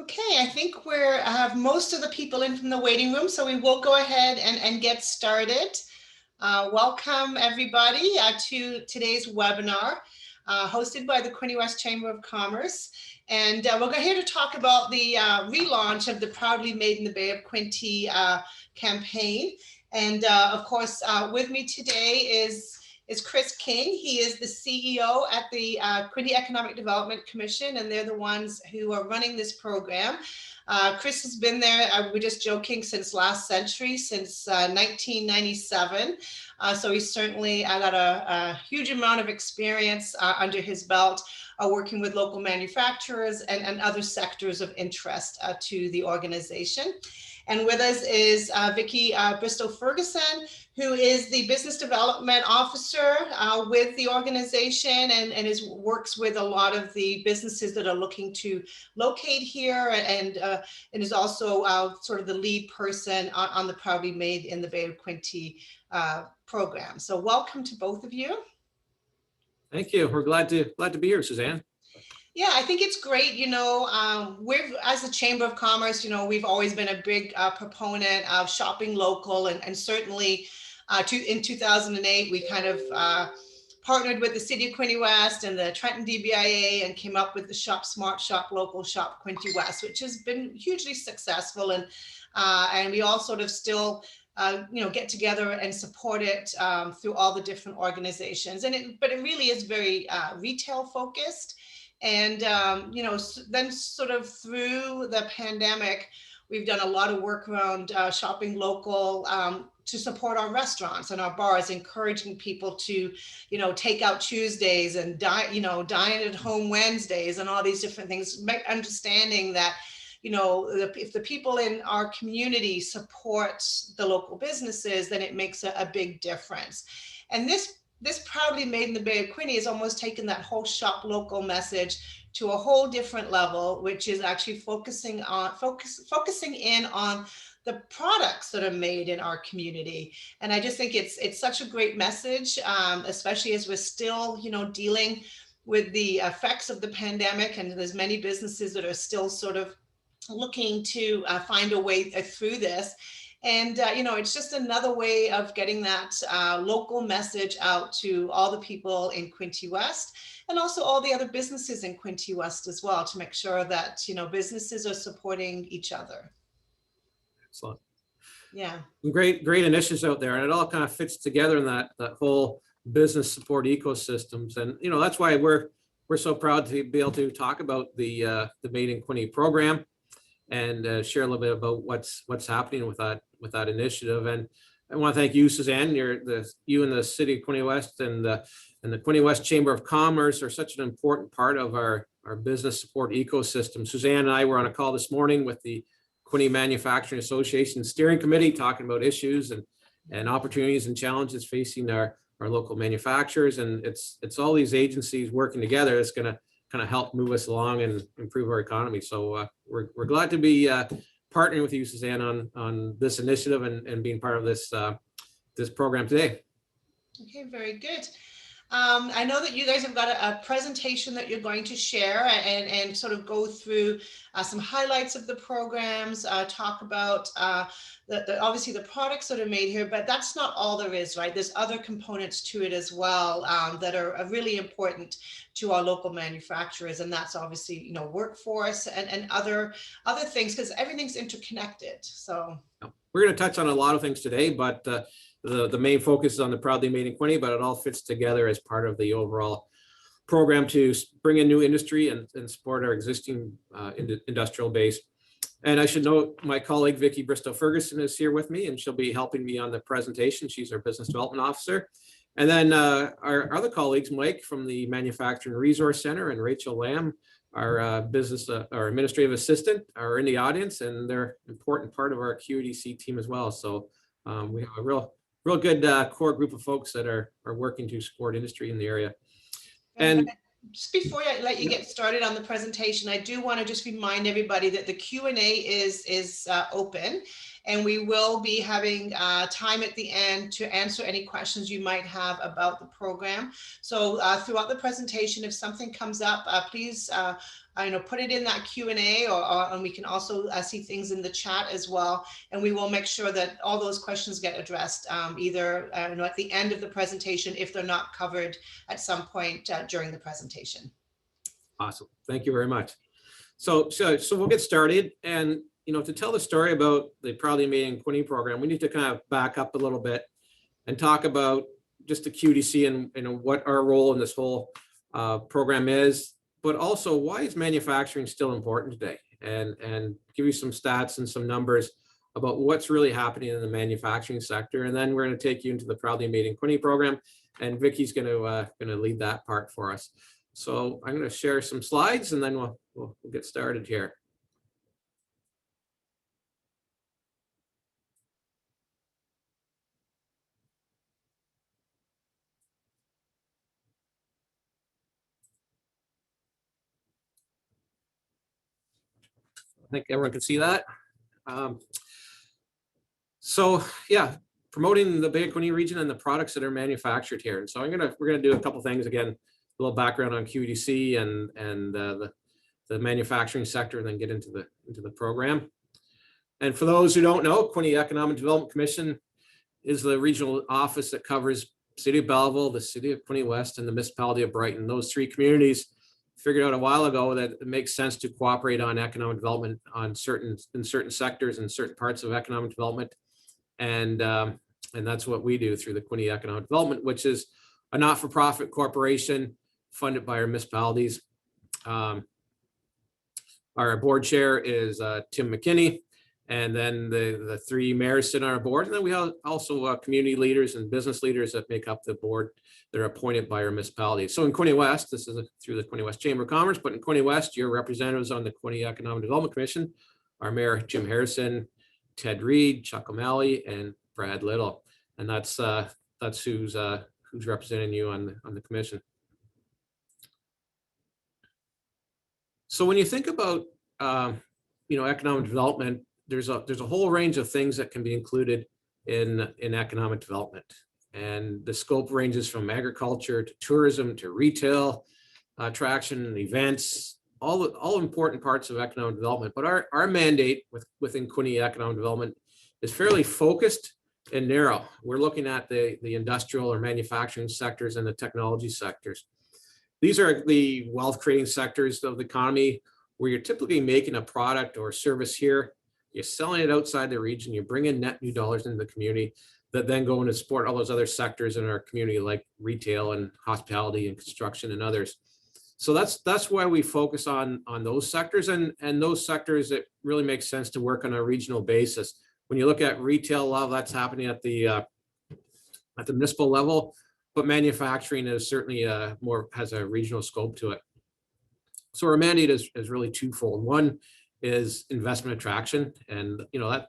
Okay, I think we're have most of the people in from the waiting room, so we will go ahead and get started. Welcome everybody to today's webinar hosted by the Quinte West Chamber of Commerce. And we're here to talk about the relaunch of the Proudly Made in the Bay of Quinte campaign. And of course, with me today is Chris King. He is the CEO at the Quinte Economic Development Commission, and they're the ones who are running this program. Chris has been there, we're just joking, since last century, since 1997. So he's certainly got a huge amount of experience under his belt, working with local manufacturers and other sectors of interest to the organization. And with us is Vicki Bristow-Ferguson, who is the Business Development Officer with the organization and works with a lot of the businesses that are looking to locate here, and is also sort of the lead person on the Proudly Made in the Bay of Quinte program. So welcome to both of you. Thank you. We're glad to be here, Suzanne. Yeah, I think it's great. We've, as a Chamber of Commerce, we've always been a big proponent of shopping local, and certainly in 2008, we kind of partnered with the City of Quinte West and the Trenton DBIA and came up with the Shop Smart, Shop Local, Shop Quinte West, which has been hugely successful. And we all sort of still get together and support it through all the different organizations. But it really is very retail focused. And, then sort of through the pandemic, we've done a lot of work around shopping local to support our restaurants and our bars, encouraging people to, take out Tuesdays and dine at home Wednesdays and all these different things, understanding that, if the people in our community support the local businesses, then it makes a big difference. And this Proudly Made in the Bay of Quinte has almost taken that whole shop local message to a whole different level, which is actually focusing in on the products that are made in our community. And I just think it's such a great message, especially as we're still, dealing with the effects of the pandemic, and there's many businesses that are still sort of looking to find a way through this. And, it's just another way of getting that local message out to all the people in Quinte West, and also all the other businesses in Quinte West as well, to make sure that, businesses are supporting each other. Excellent. Yeah. Some great initiatives out there, and it all kind of fits together in that whole business support ecosystems. And, that's why we're so proud to be able to talk about the Made in Quinte program and share a little bit about what's happening with that initiative. And I want to thank you, Suzanne. You and the City of Quinte West and the Quinte West Chamber of Commerce are such an important part of our business support ecosystem. Suzanne and I were on a call this morning with the Quinte Manufacturing Association Steering Committee, talking about issues and opportunities and challenges facing our local manufacturers. And it's all these agencies working together that's going to kind of help move us along and improve our economy. So we're glad to be partnering with you, Suzanne, on this initiative and being part of this program today. Okay, very good. I know that you guys have got a presentation that you're going to share and sort of go through some highlights of the programs, talk about obviously the products that are made here, but that's not all there is, right? There's other components to it as well that are really important to our local manufacturers, and that's obviously workforce and other things, because everything's interconnected. So we're going to touch on a lot of things today, but the main focus is on the Proudly Made in Quinte, but it all fits together as part of the overall program to bring in new industry and support our existing industrial base. And I should note my colleague Vicki Bristow-Ferguson is here with me, and she'll be helping me on the presentation. She's our Business Development Officer. And then our other colleagues, Mike from the Manufacturing Resource Center and Rachel Lamb, our our administrative assistant, are in the audience, and they're an important part of our QEDC team as well. So we have a real good core group of folks that are working to support industry in the area. And just before I let you get started on the presentation, I do want to just remind everybody that the Q&A is open, and we will be having time at the end to answer any questions you might have about the program. So throughout the presentation, if something comes up, please put it in that Q&A, and we can also see things in the chat as well. And we will make sure that all those questions get addressed either at the end of the presentation if they're not covered at some point during the presentation. Awesome. Thank you very much. So we'll get started. And, to tell the story about the Proudly Made in Quinte program, we need to kind of back up a little bit and talk about just the QDC and what our role in this whole program is, but also why is manufacturing still important today, and give you some stats and some numbers about what's really happening in the manufacturing sector. And then we're going to take you into the Proudly Made in Quinte program, and Vicky's going to lead that part for us. So I'm going to share some slides, and then we'll get started here. I think everyone can see that. So yeah, promoting the Bay of Quinte region and the products that are manufactured here. And so we're gonna do a couple things. Again, a little background on QDC and the manufacturing sector, and then get into the program. And for those who don't know, Quinte Economic Development Commission is the regional office that covers City of Belleville, the City of Quinte West, and the municipality of Brighton. Those three communities figured out a while ago that it makes sense to cooperate on economic development in certain sectors and certain parts of economic development. And that's what we do through the Quinte Economic Development, which is a not-for-profit corporation funded by our municipalities. Our board chair is Tim McKinney, and then the three mayors sit on our board. And then we have also community leaders and business leaders that make up the board that are appointed by our municipalities. So in Quinte West, this is through the Quinte West Chamber of Commerce, but in Quinte West, your representatives on the Quinte Economic Development Commission are Mayor Jim Harrison, Ted Reed, Chuck O'Malley, and Brad Little. And that's who's representing you on the commission. So when you think about economic development, there's a whole range of things that can be included in economic development. And the scope ranges from agriculture to tourism to retail, attraction and events, all important parts of economic development. But our mandate within Quinte Economic Development is fairly focused and narrow. We're looking at the industrial or manufacturing sectors and the technology sectors. These are the wealth creating sectors of the economy where you're typically making a product or service here, you're selling it outside the region, you bring in net new dollars into the community that then go in to support all those other sectors in our community, like retail and hospitality and construction and others. So that's why we focus on those sectors, and those sectors that really make sense to work on a regional basis. When you look at retail, a lot of that's happening at the municipal level, but manufacturing is certainly has a regional scope to it. So our mandate is really twofold. One is investment attraction, and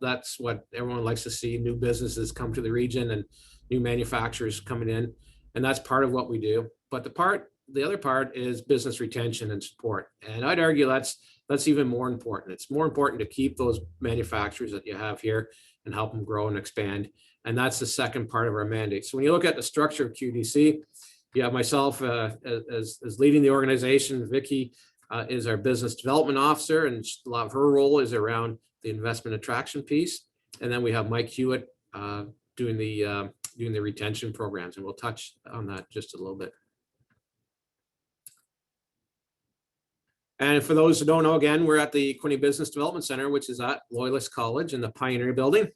that's what everyone likes to see: new businesses come to the region and new manufacturers coming in, and that's part of what we do. But the other part is business retention and support, and I'd argue that's even more important. It's more important to keep those manufacturers that you have here and help them grow and expand, and that's the second part of our mandate. So when you look at the structure of QDC, you have myself as leading the organization. Vicky is our business development officer, and a lot of her role is around the investment attraction piece. And then we have Mike Hewitt doing the retention programs, and we'll touch on that just a little bit. And for those who don't know, again, we're at the Quinte Business Development Center, which is at Loyalist College in the Pioneer Building.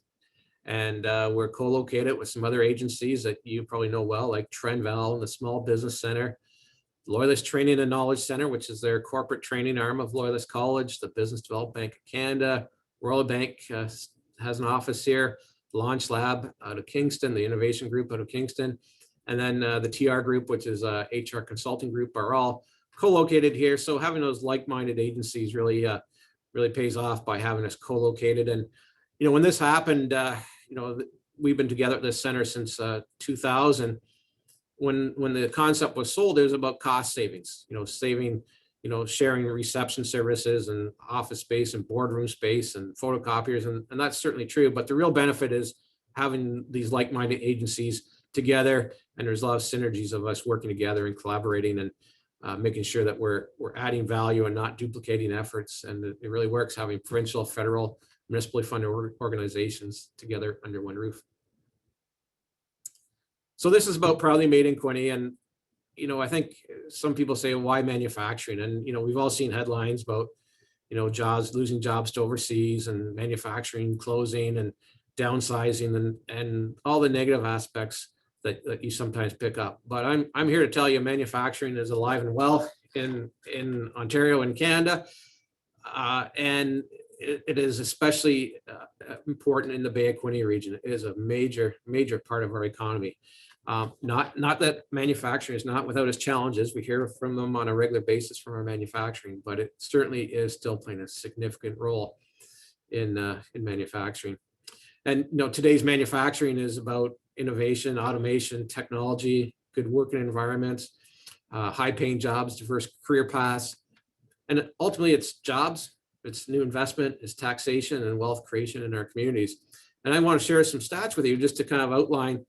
And we're co-located with some other agencies that you probably know well, like Trenval and the Small Business Center, Loyalist Training and Knowledge Center, which is their corporate training arm of Loyalist College, the Business Development Bank of Canada, Royal Bank has an office here, Launch Lab out of Kingston, the Innovation Group out of Kingston, and then the TR Group, which is a HR consulting group, are all co-located here. So having those like-minded agencies really pays off by having us co-located. And when this happened, we've been together at this center since 2000. When the concept was sold, it was about cost savings, saving, sharing reception services and office space and boardroom space and photocopiers. And that's certainly true. But the real benefit is having these like-minded agencies together. And there's a lot of synergies of us working together and collaborating. And making sure that we're adding value and not duplicating efforts. And it really works having provincial, federal, municipally funded organizations together under one roof. So this is about Proudly Made in Quinte. And, you know, I think some people say, why manufacturing? And, you know, we've all seen headlines about, you know, jobs, losing jobs to overseas and manufacturing closing and downsizing and all the negative aspects that you sometimes pick up. But I'm here to tell you manufacturing is alive and well in Ontario and Canada. And it is especially important in the Bay of Quinte region. It is a major part of our economy. Not that manufacturing is not without its challenges. We hear from them on a regular basis from our manufacturing, but it certainly is still playing a significant role in manufacturing. And you know, today's manufacturing is about innovation, automation, technology, good working environments, high-paying jobs, diverse career paths, and ultimately it's jobs, it's new investment, it's taxation and wealth creation in our communities. And I want to share some stats with you just to kind of outline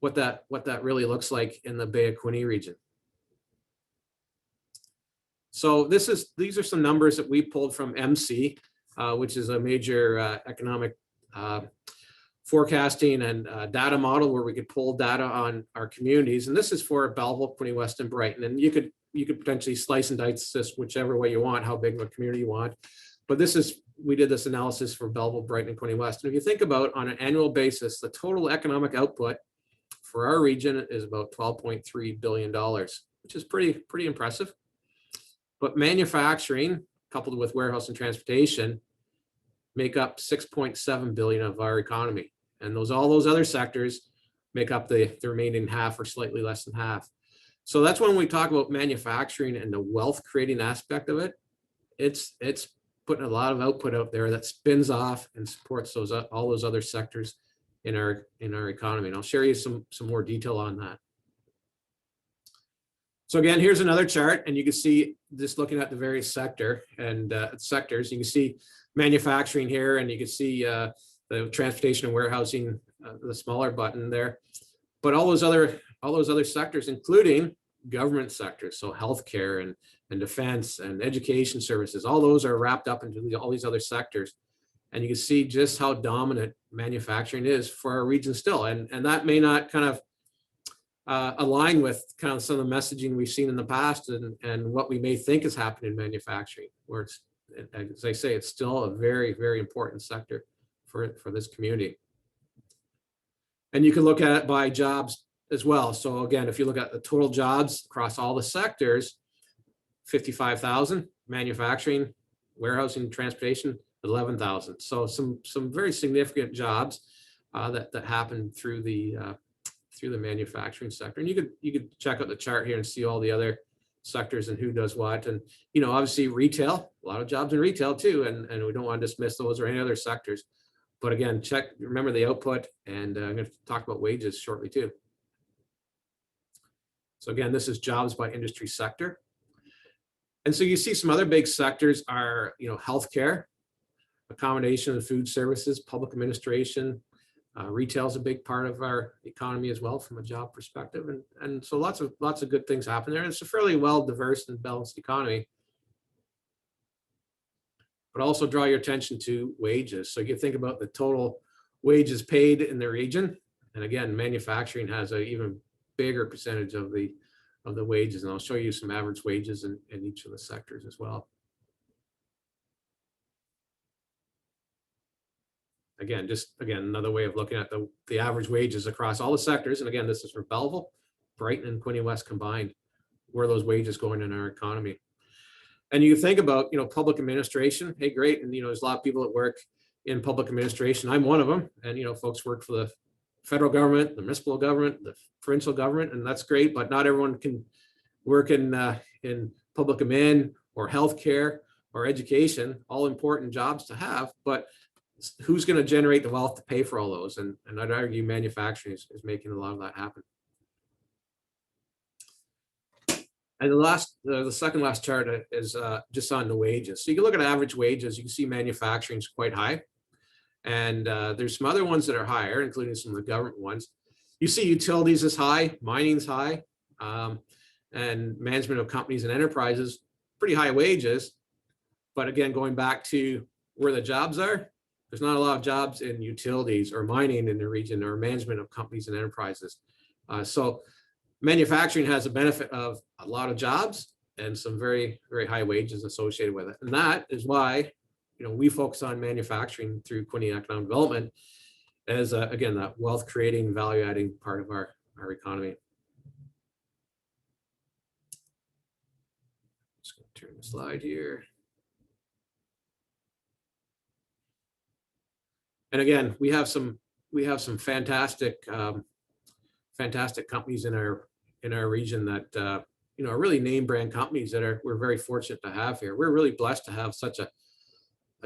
what that really looks like in the Bay of Quinte region. So these are some numbers that we pulled from MC, which is a major economic forecasting and data model where we could pull data on our communities. And this is for Belleville, Quinte West, and Brighton. And you could potentially slice and dice this whichever way you want, how big of a community you want. But we did this analysis for Belleville, Brighton, and Quinte West. And if you think about on an annual basis, the total economic output for our region is about $12.3 billion, which is pretty impressive. But manufacturing, coupled with warehouse and transportation, make up 6.7 billion of our economy. And all those other sectors make up the remaining half or slightly less than half. So that's when we talk about manufacturing and the wealth creating aspect of it. It's putting a lot of output out there that spins off and supports all those other sectors in our economy. And I'll share you some more detail on that. So again, here's another chart, and you can see just looking at the various sectors, you can see manufacturing here, and you can see the transportation and warehousing, the smaller button there. But all those other sectors, including government sectors, so healthcare and defense and education services, all those are wrapped up into all these other sectors. And you can see just how dominant manufacturing is for our region still. And that may not kind of align with kind of some of the messaging we've seen in the past and what we may think is happening in manufacturing, where it's, as I say, it's still a very important sector for this community. And you can look at it by jobs as well. So again, if you look at the total jobs across all the sectors, 55,000, manufacturing, warehousing, transportation, 11,000. So some very significant jobs that happen through the manufacturing sector. And you could check out the chart here and see all the other sectors and who does what. And you know, obviously retail, a lot of jobs in retail too, and we don't want to dismiss those or any other sectors. But again, remember the output, and I'm going to talk about wages shortly too. So again, this is jobs by industry sector. And so you see some other big sectors are, you know, healthcare, accommodation and food services, public administration, retail is a big part of our economy as well from a job perspective. And so lots of good things happen there. And it's a fairly well diverse and balanced economy. But also draw your attention to wages. So you can think about the total wages paid in the region. And again, manufacturing has an even bigger percentage of the wages. And I'll show you some average wages in each of the sectors as well. Again, another way of looking at the average wages across all the sectors. And again, this is for Belleville, Brighton, and Quinte West combined, where those wages going in our economy. And you think about, you know, public administration. Hey, great. And, you know, there's a lot of people that work in public administration. I'm one of them. And, you know, folks work for the federal government, the municipal government, the provincial government, and that's great. But not everyone can work in public admin or healthcare or education, all important jobs to have. But who's going to generate the wealth to pay for all those? And I'd argue manufacturing is making a lot of that happen. And the second last chart is just on the wages. So you can look at average wages. You can see manufacturing is quite high. And there's some other ones that are higher, including some of the government ones. You see utilities is high, mining's high. And and management of companies and enterprises, pretty high wages. But again, going back to where the jobs are, there's not a lot of jobs in utilities or mining in the region or management of companies and enterprises. So manufacturing has a benefit of a lot of jobs and some very, very high wages associated with it. And that is why, we focus on manufacturing through Quinte Economic Development as, again, that wealth creating, value adding part of our economy. Just going to turn the slide here. And again, we have some fantastic companies in our region that are really name brand companies that we're very fortunate to have here. We're really blessed to have such a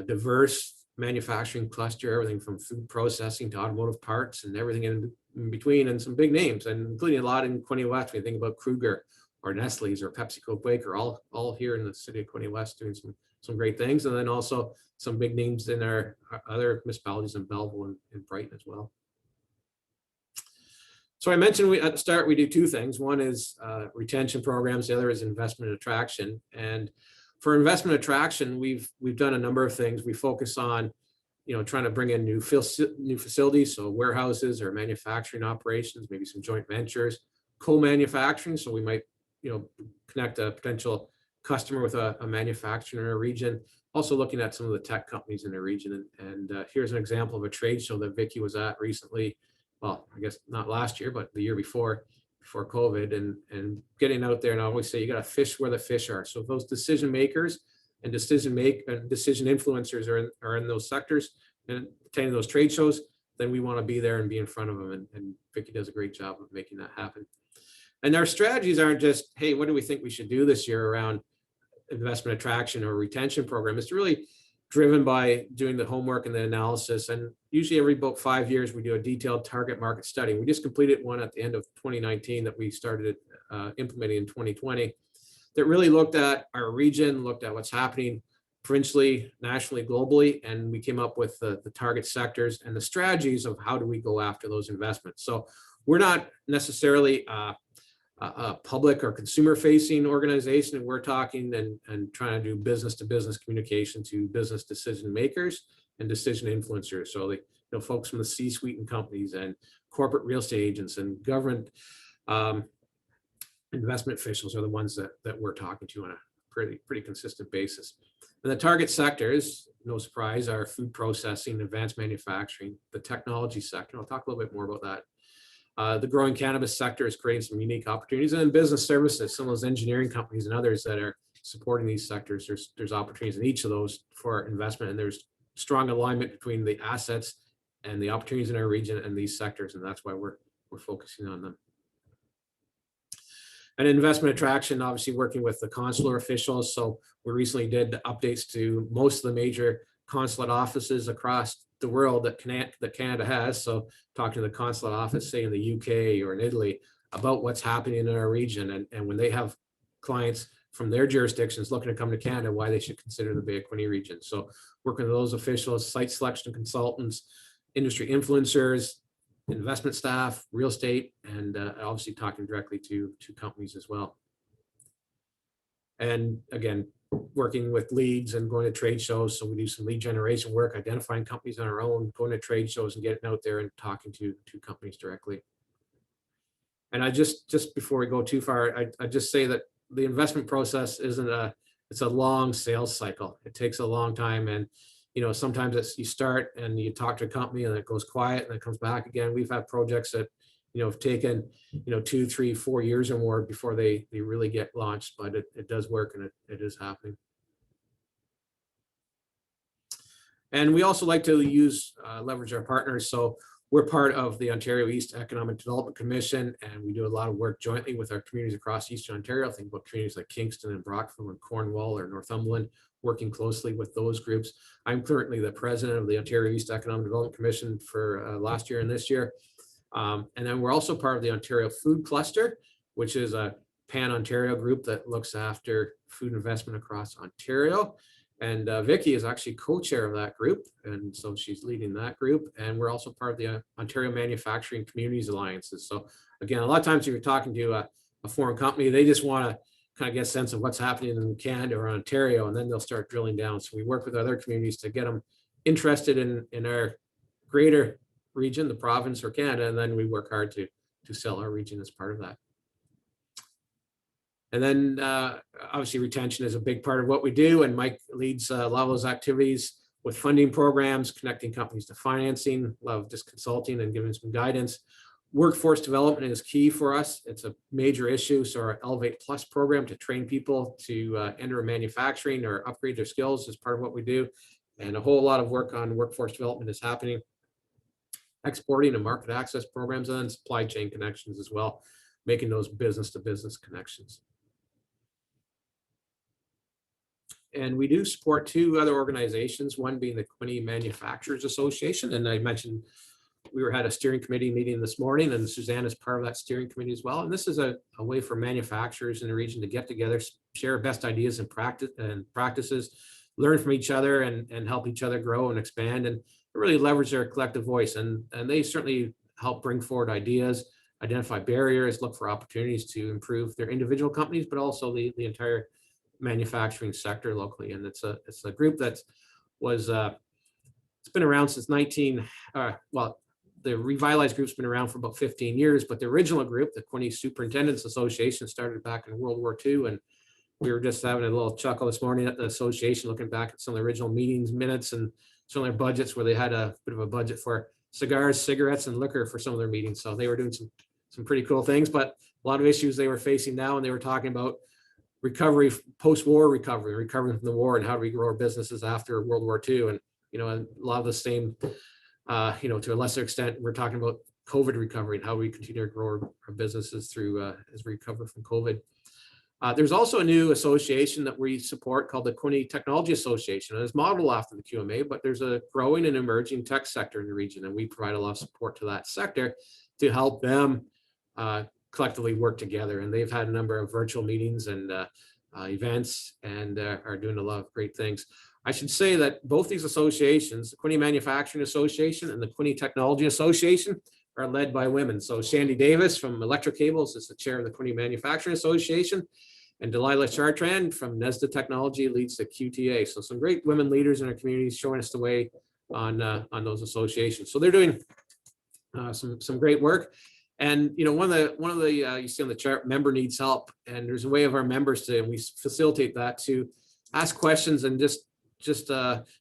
diverse manufacturing cluster, everything from food processing to automotive parts and everything in between, and some big names, and including a lot in Quinte West. We think about Kruger or Nestle's or PepsiCo Quaker, all here in the city of Quinte West doing some great things, and then also some big names in our other municipalities in Belleville and Brighton as well. So I mentioned at the start we do two things. One is retention programs. The other is investment attraction. And for investment attraction, we've done a number of things. We focus on trying to bring in new facilities, so warehouses or manufacturing operations, maybe some joint ventures, co-manufacturing. So we might connect a potential customer with a manufacturer in a region. Also looking at some of the tech companies in the region. And here's an example of a trade show that Vicky was at recently. Well, I guess not last year, but the year before COVID, and getting out there. And I always say you got to fish where the fish are. So if those decision makers and decision influencers are in those sectors and attending those trade shows, then we want to be there and be in front of them. And Vicky does a great job of making that happen. And our strategies aren't just, hey, what do we think we should do this year around investment attraction or retention program? It's really driven by doing the homework and the analysis. And usually every about 5 years, we do a detailed target market study. We just completed one at the end of 2019 that we started implementing in 2020 that really looked at our region, looked at what's happening provincially, nationally, globally, and we came up with the target sectors and the strategies of how do we go after those investments. So we're not necessarily a public or consumer facing organization. We're talking and trying to do business to business communication to business decision makers and decision influencers. So folks from the C-suite and companies and corporate real estate agents and government investment officials are the ones that we're talking to on a pretty consistent basis. And the target sectors, no surprise, are food processing, advanced manufacturing, the technology sector. I'll talk a little bit more about that. The growing cannabis sector is creating some unique opportunities, and then business services, some of those engineering companies and others that are supporting these sectors. There's opportunities in each of those for investment, and there's strong alignment between the assets and the opportunities in our region and these sectors, and that's why we're focusing on them. And investment attraction, obviously working with the consular officials. So we recently did updates to most of the major consulate offices across the world that Canada has. So talking to the consulate office, say in the UK or in Italy, about what's happening in our region, and when they have clients from their jurisdictions looking to come to Canada, why they should consider the Bay of Quinte region. So working with those officials, site selection consultants, industry influencers, investment staff, real estate, and obviously talking directly to companies as well. And again, working with leads and going to trade shows. So we do some lead generation work, identifying companies on our own, going to trade shows and getting out there and talking to companies directly. And I just before we go too far, I just say that the investment process it's a long sales cycle. It takes a long time. And sometimes you start and you talk to a company and it goes quiet and it comes back again. We've had projects that have taken 2, 3, 4 years or more before they really get launched, but it does work, and it is happening. And we also like to leverage our partners. So we're part of the Ontario East Economic Development Commission, and we do a lot of work jointly with our communities across Eastern Ontario. Think about communities like Kingston and Brockville and Cornwall or Northumberland, working closely with those groups. I'm currently the president of the Ontario East Economic Development Commission for last year and this year. And then we're also part of the Ontario Food Cluster, which is a pan-Ontario group that looks after food investment across Ontario. And Vicky is actually co-chair of that group, and so she's leading that group. And we're also part of the Ontario Manufacturing Communities Alliances. So again, a lot of times if you're talking to a foreign company. They just want to kind of get a sense of what's happening in Canada or Ontario, and then they'll start drilling down. So we work with other communities to get them interested in our greater region, the province or Canada, and then we work hard to sell our region as part of that. And then obviously retention is a big part of what we do, and Mike leads a lot of those activities with funding programs, connecting companies to financing, a lot of just consulting and giving some guidance. Workforce development is key for us. It's a major issue. So our Elevate Plus program to train people to enter manufacturing or upgrade their skills is part of what we do. And a whole lot of work on workforce development is happening. Exporting and market access programs, and then supply chain connections as well, making those business to business connections. And we do support two other organizations, one being the Quinte Manufacturers Association. And I mentioned we had a steering committee meeting this morning, and Suzanne is part of that steering committee as well. And this is a way for manufacturers in the region to get together, share best ideas and practices, learn from each other and help each other grow and expand and really leverage their collective voice. And they certainly help bring forward ideas, identify barriers, look for opportunities to improve their individual companies, but also the entire manufacturing sector locally. And it's a group that was it's been around since the Revitalize group's been around for about 15 years, but the original group, the Quinte Superintendents Association, started back in World War II. And we were just having a little chuckle this morning at the association, looking back at some of the original meetings minutes and some of their budgets, where they had a bit of a budget for cigars, cigarettes, and liquor for some of their meetings. So they were doing some pretty cool things, but a lot of issues they were facing now, and they were talking about recovery, post-war recovery, recovering from the war, and how do we grow our businesses after World War II. And, a lot of the same, to a lesser extent, we're talking about COVID recovery and how we continue to grow our businesses through as we recover from COVID. There's also a new association that we support called the Quinte Technology Association. And it's modeled after the QMA, but there's a growing and emerging tech sector in the region, and we provide a lot of support to that sector to help them collectively work together. And they've had a number of virtual meetings and events, and are doing a lot of great things. I should say that both these associations, the Quinte Manufacturing Association and the Quinte Technology Association, are led by women. So Shandy Davis from Electric Cables is the chair of the Quinte Manufacturing Association, and Delilah Chartrand from Nesda Technology leads the QTA. So some great women leaders in our communities showing us the way on those associations. So they're doing some great work. And one of the you see on the chart, member needs help, and there's a way of our members to, and we facilitate that, to ask questions and just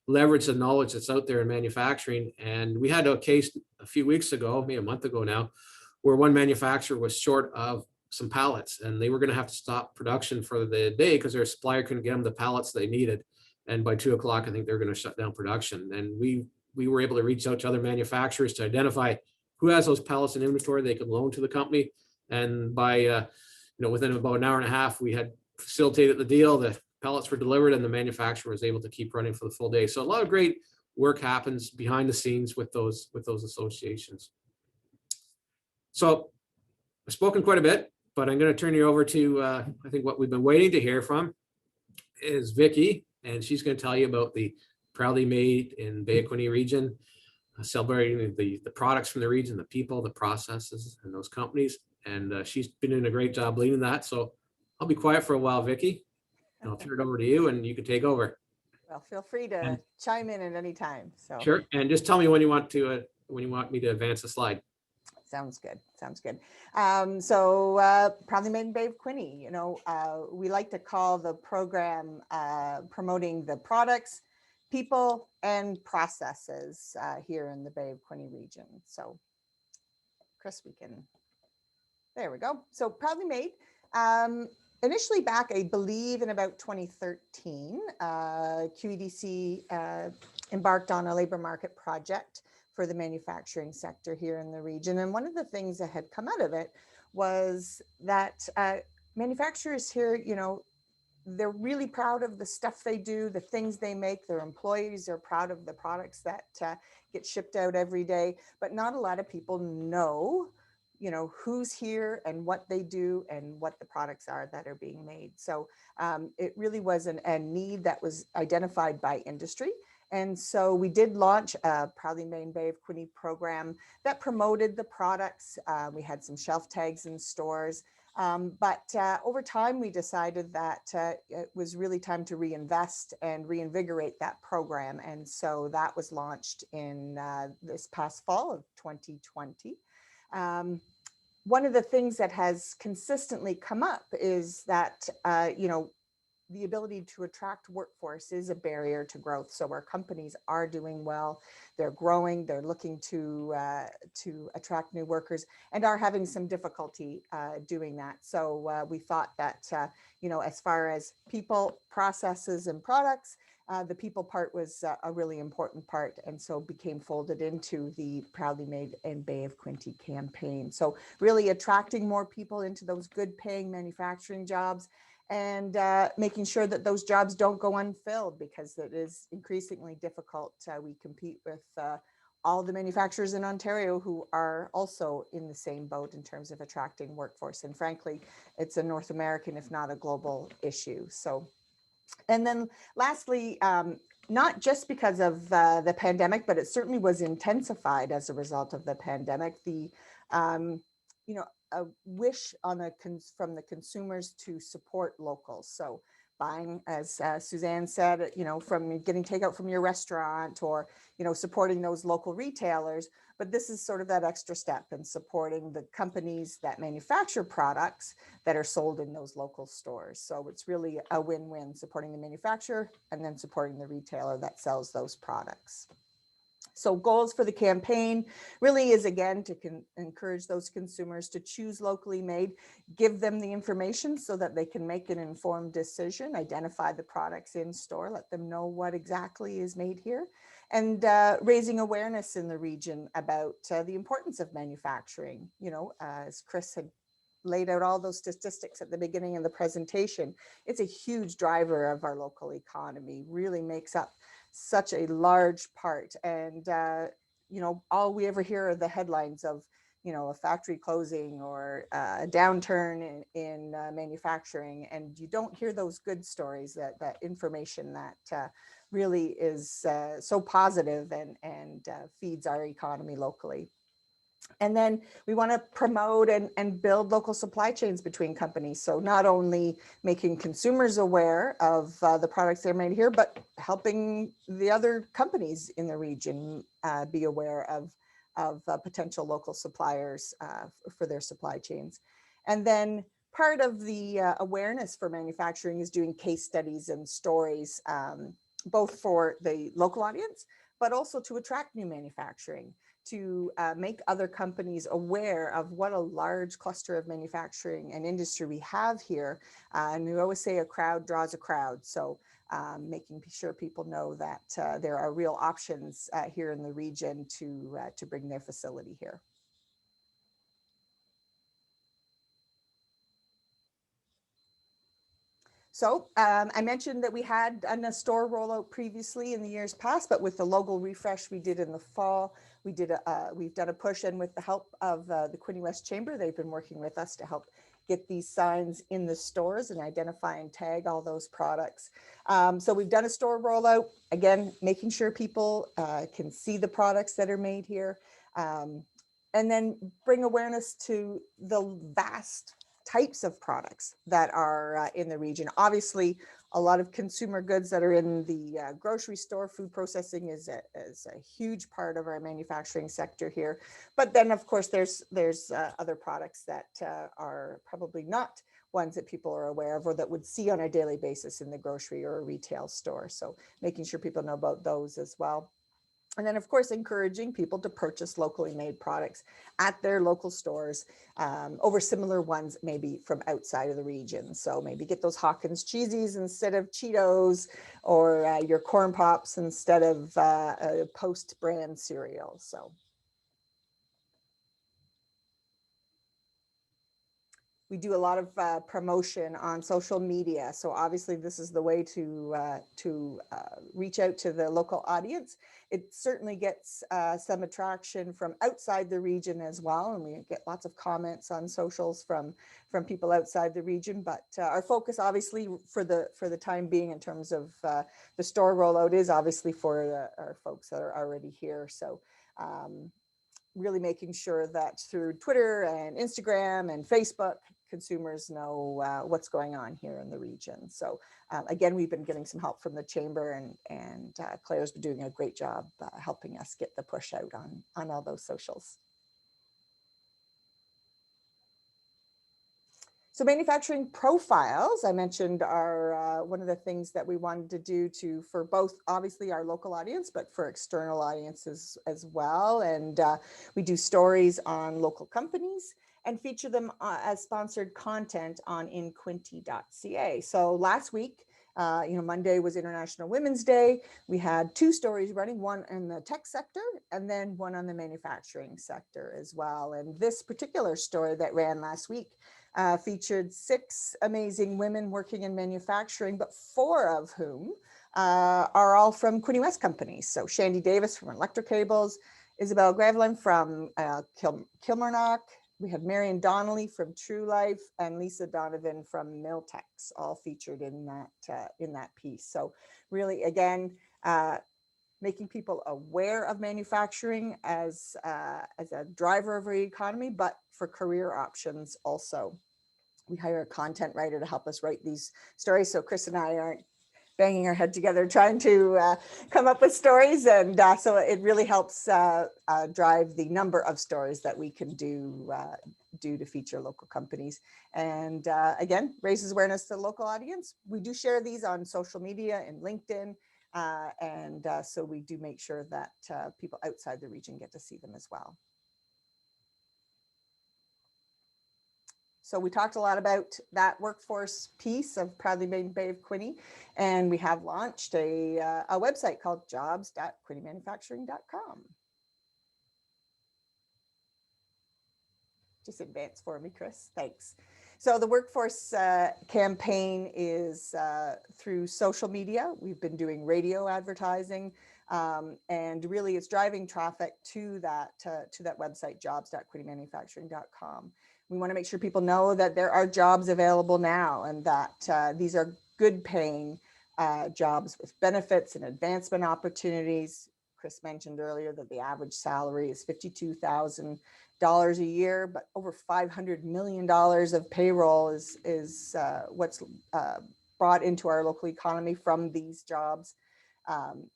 leverage the knowledge that's out there in manufacturing. And we had a case a few weeks ago, maybe a month ago now, where one manufacturer was short of some pallets, and they were going to have to stop production for the day because their supplier couldn't get them the pallets they needed. And by 2 o'clock, I think they're going to shut down production. And we were able to reach out to other manufacturers to identify who has those pallets in inventory they could loan to the company. And by within about an hour and a half, we had facilitated the deal. The pallets were delivered, and the manufacturer was able to keep running for the full day. So a lot of great work happens behind the scenes with those associations. So I've spoken quite a bit, but I'm going to turn you over to I think what we've been waiting to hear from is Vicki, and she's going to tell you about the Proudly Made in Bay of Quinte region, celebrating the products from the region, the people, the processes, and those companies. And she's been doing a great job leading that. So I'll be quiet for a while, Vicki. I'll turn it over to you, and you can take over. Well, feel free to chime in at any time. So sure, and just tell me when you want me to advance the slide. Sounds good. So Proudly Made in Bay of Quinte. We like to call the program promoting the products, people, and processes here in the Bay of Quinte region. So, Chris, there we go. So Proudly Made. Initially back, I believe in about 2013, QEDC embarked on a labor market project for the manufacturing sector here in the region. And one of the things that had come out of it was that manufacturers here, they're really proud of the stuff they do, the things they make. Their employees are proud of the products that get shipped out every day, but not a lot of people know who's here and what they do and what the products are that are being made. So it really was a need that was identified by industry. And so we did launch a Proudly Made in Bay of Quinte program that promoted the products. We had some shelf tags in stores. But over time, we decided that it was really time to reinvest and reinvigorate that program. And so that was launched in this past fall of 2020. One of the things that has consistently come up is that, the ability to attract workforce is a barrier to growth. So our companies are doing well, they're growing, they're looking to attract new workers, and are having some difficulty doing that. So we thought that, as far as people, processes, and products, the people part was a really important part, and so became folded into the Proudly Made in Bay of Quinte campaign. So really attracting more people into those good paying manufacturing jobs, and making sure that those jobs don't go unfilled, because it is increasingly difficult. We compete with all the manufacturers in Ontario who are also in the same boat in terms of attracting workforce. And frankly, it's a North American, if not a global issue. So, and then lastly, not just because of the pandemic, but it certainly was intensified as a result of the pandemic. A wish from the consumers to support locals. So buying, as Suzanne said, from getting takeout from your restaurant, or, supporting those local retailers. But this is sort of that extra step in supporting the companies that manufacture products that are sold in those local stores. So it's really a win-win, supporting the manufacturer and then supporting the retailer that sells those products. So goals for the campaign really is, again, to encourage those consumers to choose locally made, give them the information so that they can make an informed decision, identify the products in store, let them know what exactly is made here, and raising awareness in the region about the importance of manufacturing. As Chris had laid out all those statistics at the beginning of the presentation, it's a huge driver of our local economy, really makes up such a large part. And, all we ever hear are the headlines of, a factory closing or a downturn in manufacturing. And you don't hear those good stories, that information that really is so positive and feeds our economy locally. And then we want to promote and build local supply chains between companies. So not only making consumers aware of the products that are made here, but helping the other companies in the region be aware of potential local suppliers for their supply chains. And then part of the awareness for manufacturing is doing case studies and stories, both for the local audience, but also to attract new manufacturing, to make other companies aware of what a large cluster of manufacturing and industry we have here. And we always say a crowd draws a crowd. So making sure people know that there are real options here in the region to bring their facility here. So I mentioned that we had done a store rollout previously in the years past, but with the logo refresh we did in the fall, we've done a push, and with the help of the Quinte West Chamber, they've been working with us to help get these signs in the stores and identify and tag all those products. So we've done a store rollout, again, making sure people can see the products that are made here, and then bring awareness to the vast types of products that are in the region. Obviously, a lot of consumer goods that are in the grocery store. Food processing is a huge part of our manufacturing sector here. But then, of course, there's other products that are probably not ones that people are aware of or that would see on a daily basis in the grocery or a retail store. So making sure people know about those as well. And then, of course, encouraging people to purchase locally made products at their local stores over similar ones, maybe from outside of the region. So maybe get those Hawkins cheesies instead of Cheetos, or your corn pops instead of a Post brand cereal. So we do a lot of promotion on social media. So obviously this is the way to reach out to the local audience. It certainly gets some attraction from outside the region as well. And we get lots of comments on socials from people outside the region. But our focus obviously for the time being in terms of the store rollout is obviously for our folks that are already here. So really making sure that through Twitter and Instagram and Facebook, consumers know what's going on here in the region. So again, we've been getting some help from the chamber, and Claire's been doing a great job helping us get the push out on all those socials. So manufacturing profiles, I mentioned, are one of the things that we wanted to do for both obviously our local audience, but for external audiences as well. And we do stories on local companies and feature them as sponsored content on inquinte.ca. So last week, Monday was International Women's Day. We had 2 stories running, one in the tech sector and then one on the manufacturing sector as well. And this particular story that ran last week featured 6 amazing women working in manufacturing, but 4 of whom are all from Quinte West companies. So Shandy Davis from Electrocables, Isabel Gravelin from Kilmarnock. We had Marion Donnelly from True Life and Lisa Donovan from Miltex, all featured in that piece. So really, again, making people aware of manufacturing as a driver of our economy, but for career options also. We hire a content writer to help us write these stories, so Chris and I aren't banging our head together trying to come up with stories, and so it really helps drive the number of stories that we can do to feature local companies, and again, raises awareness to the local audience. We do share these on social media and LinkedIn, and so we do make sure that people outside the region get to see them as well. So we talked a lot about that workforce piece of Proudly Made Bay of Quinte, and we have launched a website called jobs.quintemanufacturing.com. Just advance for me, Chris. Thanks. So the workforce campaign is through social media. We've been doing radio advertising, and really it's driving traffic to that website, jobs.quintemanufacturing.com. We want to make sure people know that there are jobs available now, and that these are good paying jobs with benefits and advancement opportunities. Chris mentioned earlier that the average salary is $52,000 a year, but over $500 million of payroll is what's brought into our local economy from these jobs.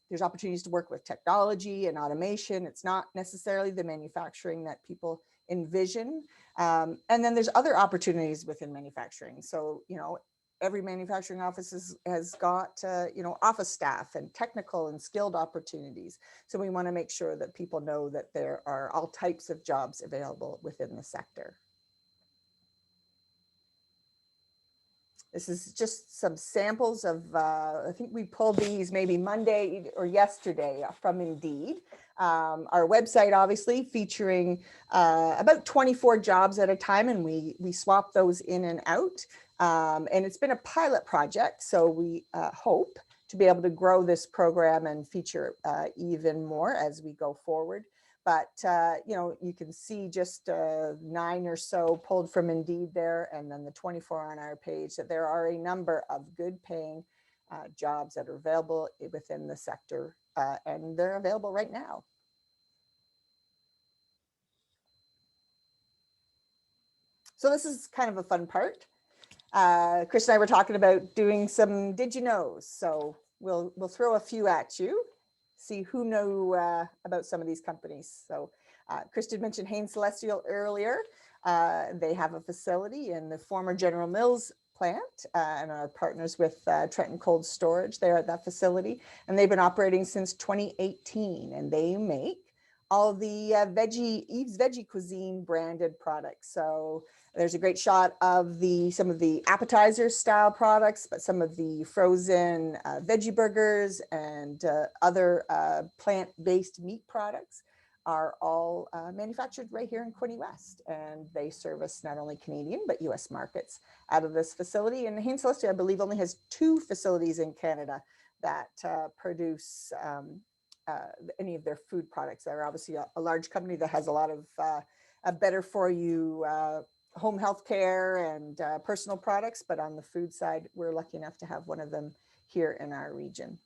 There's opportunities to work with technology and automation. It's not necessarily the manufacturing that people envision. And then there's other opportunities within manufacturing. So, every manufacturing office has got, office staff and technical and skilled opportunities. So we want to make sure that people know that there are all types of jobs available within the sector. This is just some samples of, I think we pulled these maybe Monday or yesterday from Indeed. Our website, obviously, featuring about 24 jobs at a time, and we swap those in and out. And it's been a pilot project, so we hope to be able to grow this program and feature even more as we go forward. But, you can see just 9 or so pulled from Indeed there, and then the 24 on our page, that there are a number of good paying jobs that are available within the sector, and they're available right now. So this is kind of a fun part. Chris and I were talking about doing some did you knows. So we'll throw a few at you, see who know about some of these companies. So Chris did mention Hain Celestial earlier. They have a facility in the former General Mills plant and are partners with Trenton Cold Storage there at that facility. And they've been operating since 2018, and they make all the Eve's Veggie Cuisine branded products. So there's a great shot of some of the appetizer style products, but some of the frozen veggie burgers and other plant-based meat products are all manufactured right here in Quinte West. And they service not only Canadian, but US markets out of this facility. And Hain Celestial, I believe, only has 2 facilities in Canada that produce any of their food products. They're obviously a large company that has a lot of better for you home health care and personal products, but on the food side, we're lucky enough to have one of them here in our region.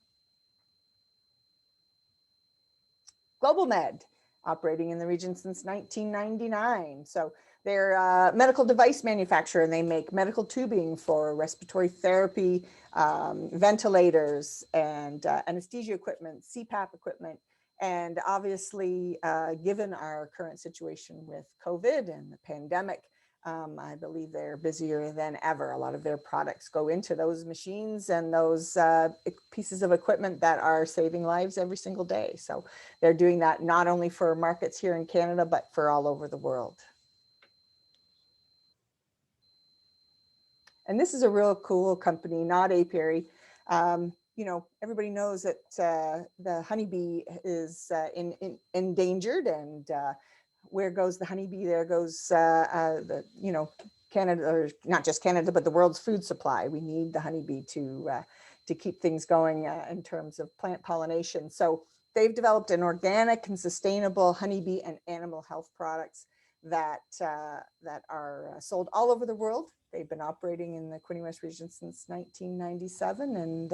Global Med, operating in the region since 1999. So They're a medical device manufacturer, and they make medical tubing for respiratory therapy, ventilators, and anesthesia equipment, CPAP equipment. And obviously, given our current situation with COVID and the pandemic, I believe they're busier than ever. A lot of their products go into those machines and those pieces of equipment that are saving lives every single day. So they're doing that not only for markets here in Canada, but for all over the world. And this is a real cool company, not apiary. You know, everybody knows that the honeybee is endangered, and where goes the honeybee, there goes you know, Canada, or not just Canada, but the world's food supply. We need the honeybee to keep things going in terms of plant pollination. So they've developed an organic and sustainable honeybee and animal health products that are sold all over the world. They've been operating in the Quinte West region since 1997, and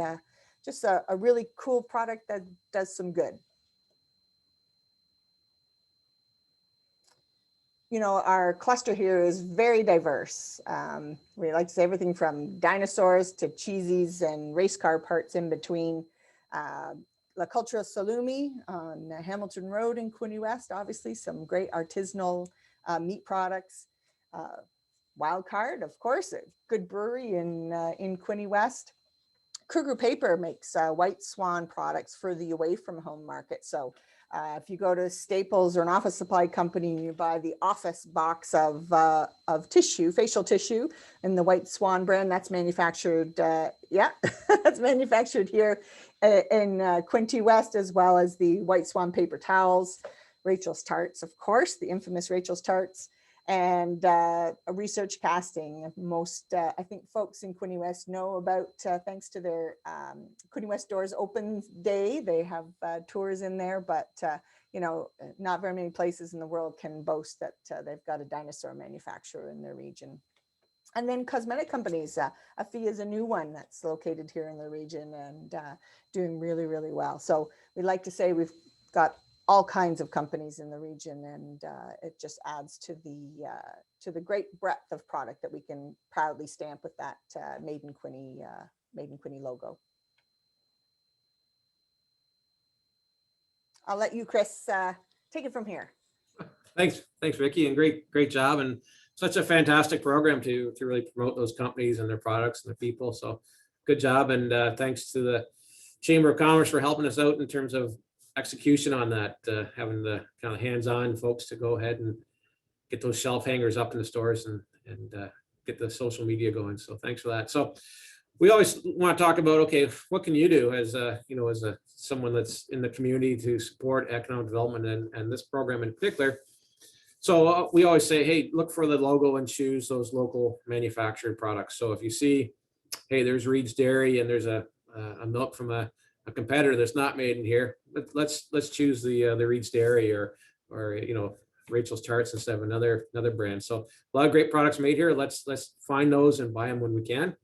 just a really cool product that does some good. You know, our cluster here is very diverse. We like to say everything from dinosaurs to cheesies and race car parts in between. La Cultura Salumi on Hamilton Road in Quinte West, obviously some great artisanal meat products. Wildcard, of course, a good brewery in Quinte West. Kruger Paper makes white swan products for the away from home market. So if you go to Staples or an office supply company and you buy the office box of tissue, facial tissue, and the white swan brand, that's manufactured, that's manufactured here in Quinte West, as well as the white swan paper towels, Rachel's Tarts, of course, the infamous Rachel's Tarts, and a research casting. Most, I think folks in Quinte West know about, thanks to their Quinte West Doors Open Day, they have tours in there, but you know, not very many places in the world can boast that they've got a dinosaur manufacturer in their region. And then cosmetic companies, Afi is a new one that's located here in the region and doing really, really well. So we like to say we've got all kinds of companies in the region, and it just adds to the great breadth of product that we can proudly stamp with that Made in Quinte logo. I'll let you, Chris, take it from here. Thanks, Vicki, and great job, and such a fantastic program to really promote those companies and their products and their people. So good job, and thanks to the Chamber of Commerce for helping us out in terms of execution on that, having the kind of hands-on folks to go ahead and get those shelf hangers up in the stores and get the social media going. So thanks for that. So we always want to talk about, okay, what can you do as you know, as someone that's in the community to support economic development and this program in particular. So we always say, hey, look for the logo and choose those local manufactured products. So if you see, hey, there's Reed's Dairy and there's a milk from a competitor that's not made in here, let's choose the Reed's Dairy or you know, Rachel's Tarts instead of another brand. So a lot of great products made here. Let's find those and buy them when we can.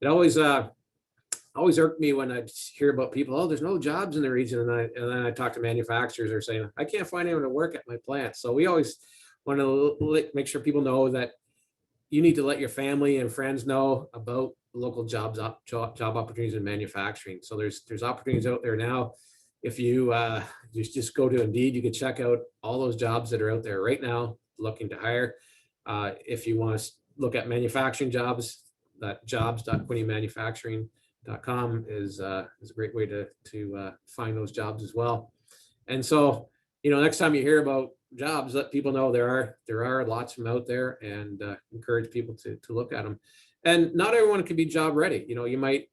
It always irked me when I hear about people, oh, there's no jobs in the region, and then I talk to manufacturers, they're saying, I can't find anyone to work at my plant. So we always want to make sure people know that you need to let your family and friends know about local job opportunities in manufacturing. So there's opportunities out there now. If you just go to Indeed, you can check out all those jobs that are out there right now looking to hire. If you want to look at manufacturing jobs, that jobs.quintemanufacturing.com is a great way to find those jobs as well. And so, you know, next time you hear about jobs, let people know there are lots of them out there, and encourage people to look at them. And not everyone can be job ready. You know,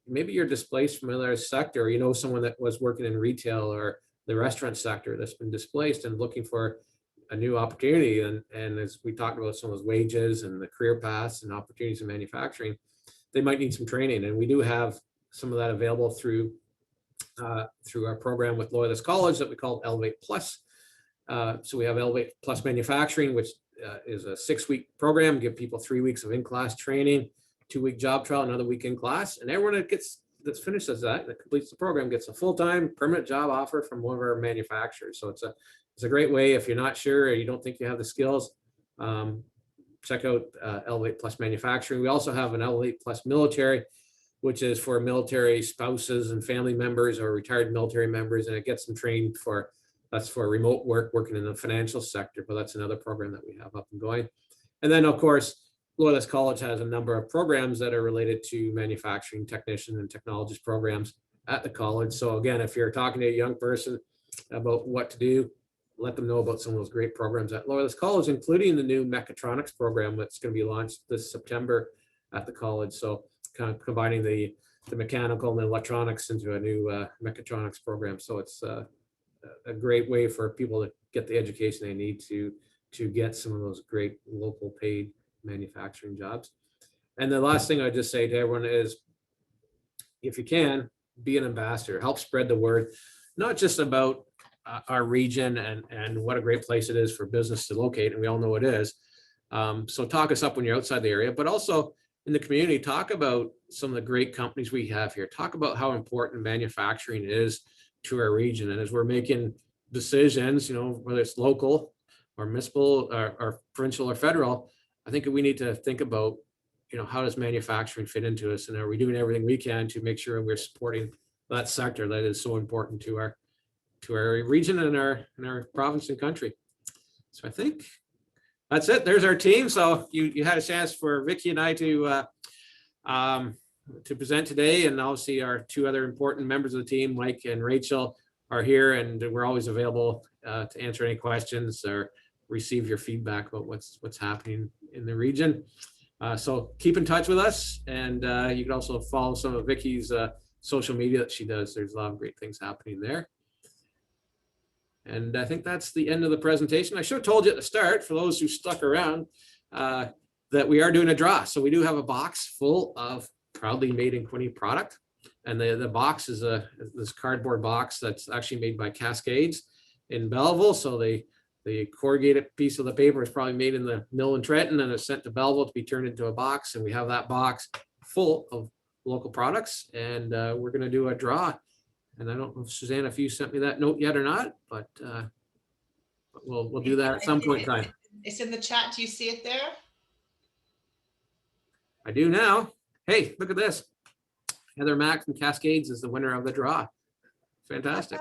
maybe you're displaced from another sector, or you know someone that was working in retail or the restaurant sector that's been displaced and looking for a new opportunity. And as we talked about some of those wages and the career paths and opportunities in manufacturing, they might need some training. And we do have some of that available through our program with Loyalist College that we call Elevate Plus. So we have Elevate Plus Manufacturing, which is a 6-week program, give people 3 weeks of in-class training, 2-week job trial, another week in class, and everyone that finishes that completes the program gets a full-time permanent job offer from one of our manufacturers. So it's a great way if you're not sure or you don't think you have the skills. check out Elevate Plus Manufacturing. We also have an Elevate Plus Military, which is for military spouses and family members or retired military members, and it gets them trained for, that's for remote work, working in the financial sector, but that's another program that we have up and going. And then, of course, Loyalist College has a number of programs that are related to manufacturing technician and technologist programs at the college. So again, if you're talking to a young person about what to do, let them know about some of those great programs at Loyalist College, including the new mechatronics program that's going to be launched this September at the college. So kind of combining the mechanical and the electronics into a new mechatronics program. So it's a great way for people to get the education they need to get some of those great local paid manufacturing jobs. And the last thing I just say to everyone is, if you can, be an ambassador, help spread the word, not just about our region and what a great place it is for business to locate, and we all know it is. So talk us up when you're outside the area, but also in the community, talk about some of the great companies we have here. Talk about how important manufacturing is to our region. And as we're making decisions, whether it's local or municipal or provincial or federal, I think we need to think about, how does manufacturing fit into us? And are we doing everything we can to make sure we're supporting that sector that is so important to our region and our province and country? So I think that's it. There's our team. So you had a chance for Vicky and I to present today, and obviously our two other important members of the team, Mike and Rachel, are here, and we're always available to answer any questions or receive your feedback about what's happening in the region. So keep in touch with us, and you can also follow some of Vicky's social media that she does. There's a lot of great things happening there. And I think that's the end of the presentation. I should have told you at the start, for those who stuck around, that we are doing a draw. So we do have a box full of proudly made in Quinte product. And the box is this cardboard box that's actually made by Cascades in Belleville. So the corrugated piece of the paper is probably made in the mill in Trenton, and it's sent to Belleville to be turned into a box. And we have that box full of local products, and we're going to do a draw. And I don't know, Suzanne, if you sent me that note yet or not, but we'll do that at some point in time. It's in the chat. Do you see it there? I do now. Hey, look at this. Heather Mack from Cascades is the winner of the draw. Fantastic.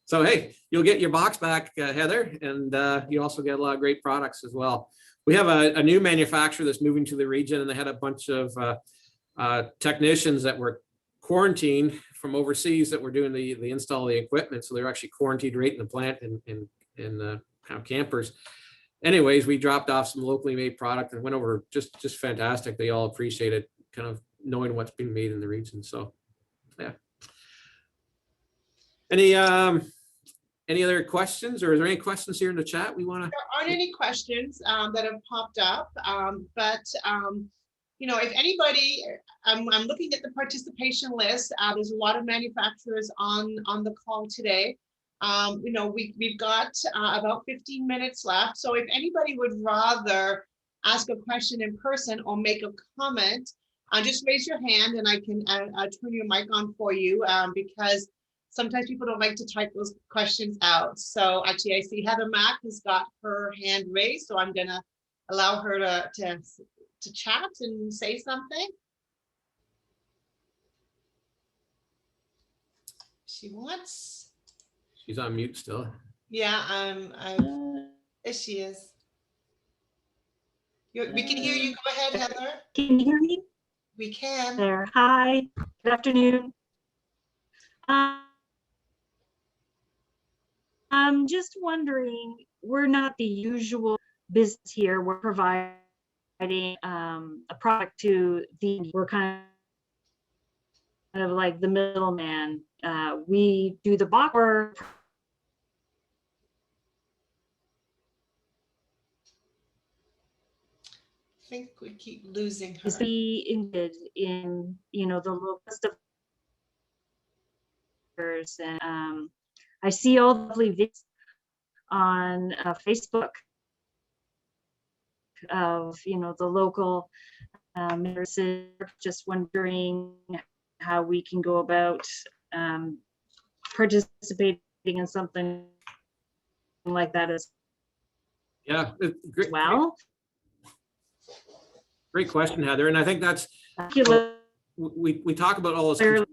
So, hey, you'll get your box back, Heather, and you also get a lot of great products as well. We have a new manufacturer that's moving to the region, and they had a bunch of technicians that were quarantined from overseas that were doing the install of the equipment. So they're actually quarantined right in the plant in kind of campers. Anyways, we dropped off some locally made product and went over just fantastic. They all appreciated kind of knowing what's being made in the region. So yeah. Any other questions, or is there any questions here in the chat we want to? There aren't any questions that have popped up, but if anybody, I'm looking at the participation list. There's a lot of manufacturers on the call today. We've got about 15 minutes left. So if anybody would rather ask a question in person or make a comment, just raise your hand and I can turn your mic on for you, because sometimes people don't like to type those questions out. So actually I see Heather Mack has got her hand raised, so I'm gonna allow her to chat and say something. She wants. She's on mute still. Yeah, there she is. We can hear you. Go ahead, Heather. Can you hear me? We can. There. Hi. Good afternoon. I'm just wondering, we're not the usual business here. We're providing a product to we're kind of like the middleman. We do the box work. I think we keep losing her. We ended in the lowest of and I see all the lovely videos on Facebook of the local nurses. Just wondering how we can go about participating in something like that. Yeah, great, Well, great question, Heather. And I think that's, particularly we talk about all those. Sorry,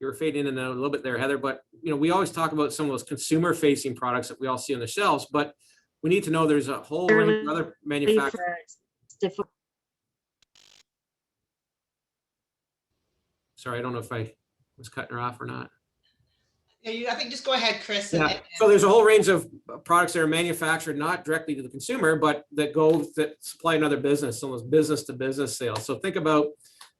you were fading in and out a little bit there, Heather, but we always talk about some of those consumer facing products that we all see on the shelves, but we need to know there's a whole range of other manufacturers. difficult. Sorry, I don't know if I was cutting her off or not. Yeah, I think just go ahead, Chris. Yeah. So there's a whole range of products that are manufactured not directly to the consumer, but that supply another business, some of those business to business sales. So think about,